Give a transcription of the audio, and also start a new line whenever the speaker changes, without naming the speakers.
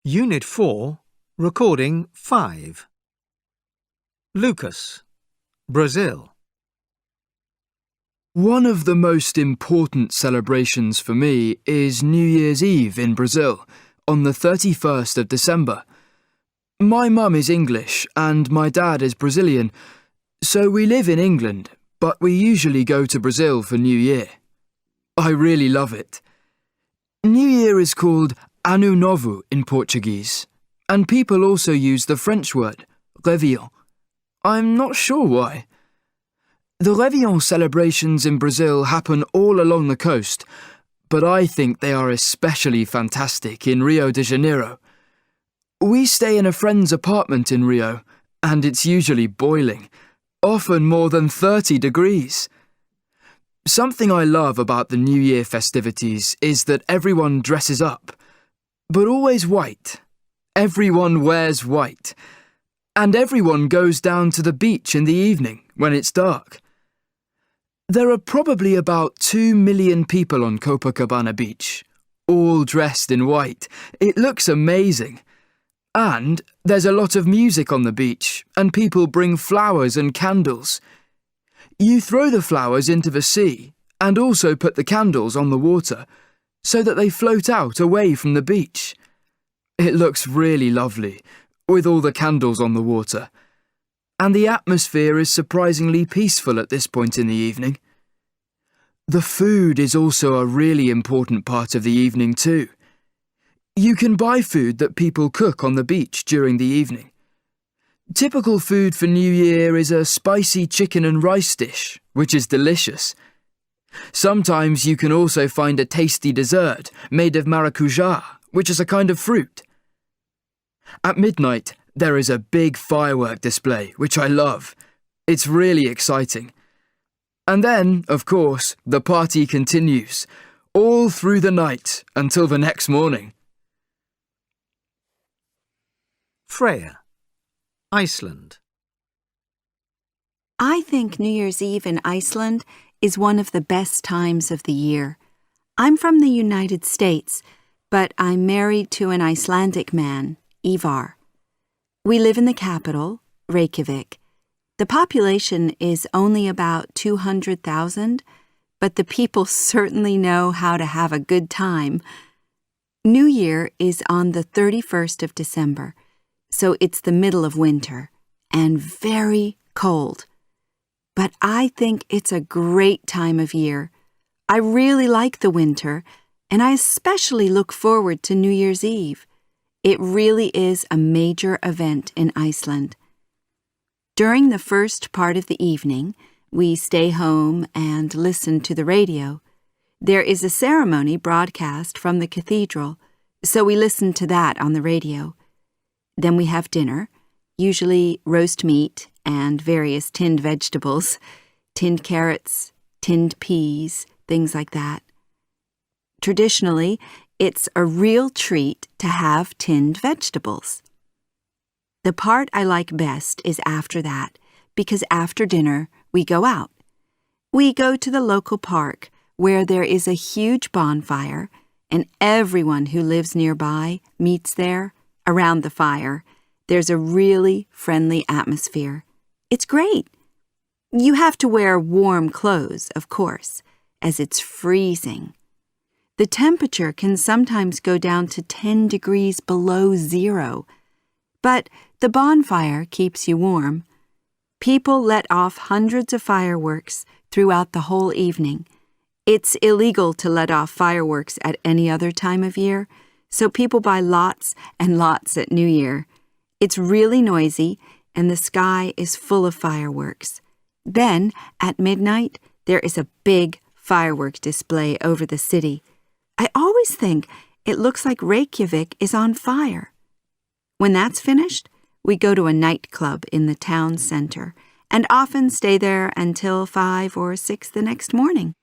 Unit 4, Recording 5. Lucas, Brazil.
One of the most important celebrations for me is New Year's Eve in Brazil, on the 31st of December. My mum is English and my dad is Brazilian, so we live in England, but we usually go to Brazil for New Year. I really love it. New Year is called Ano Novo in Portuguese, and people also use the French word, Réveillon. I'm not sure why. The Réveillon celebrations in Brazil happen all along the coast, but I think they are especially fantastic in Rio de Janeiro. We stay in a friend's apartment in Rio, and it's usually boiling, often more than 30 degrees. Something I love about the New Year festivities is that everyone dresses up, but always white. Everyone wears white, and everyone goes down to the beach in the evening when it's dark. There are probably about 2 million people on Copacabana Beach, all dressed in white. It looks amazing. And there's a lot of music on the beach, and people bring flowers and candles. You throw the flowers into the sea, and also put the candles on the water, so that they float out away from the beach. It looks really lovely, with all the candles on the water. And the atmosphere is surprisingly peaceful at this point in the evening. The food is also a really important part of the evening too. You can buy food that people cook on the beach during the evening. Typical food for New Year is a spicy chicken and rice dish, which is delicious. Sometimes you can also find a tasty dessert made of maracujá, which is a kind of fruit. At midnight, there is a big firework display, which I love. It's really exciting. And then, of course, the party continues, all through the night until the next morning.
Freya, Iceland.
I think New Year's Eve in Iceland is one of the best times of the year. I'm from the United States, but I'm married to an Icelandic man, Ivar. We live in the capital, Reykjavik. The population is only about 200,000, but the people certainly know how to have a good time. New Year is on the 31st of December, so it's the middle of winter and very cold. But I think it's a great time of year. I really like the winter, and I especially look forward to New Year's Eve. It really is a major event in Iceland. During the first part of the evening, we stay home and listen to the radio. There is a ceremony broadcast from the cathedral, so we listen to that on the radio. Then we have dinner, usually roast meat and various tinned vegetables, tinned carrots, tinned peas, things like that. Traditionally, it's a real treat to have tinned vegetables. The part I like best is after that, because after dinner, we go out. We go to the local park, where there is a huge bonfire, and everyone who lives nearby meets there, around the fire. There's a really friendly atmosphere. It's great. You have to wear warm clothes, of course, as it's freezing. The temperature can sometimes go down to 10 degrees below zero, but the bonfire keeps you warm. People let off hundreds of fireworks throughout the whole evening. It's illegal to let off fireworks at any other time of year, so people buy lots and lots at New Year. It's really noisy, and the sky is full of fireworks. Then, at midnight, there is a big firework display over the city. I always think it looks like Reykjavik is on fire. When that's finished, we go to a nightclub in the town center and often stay there until 5 or 6 the next morning.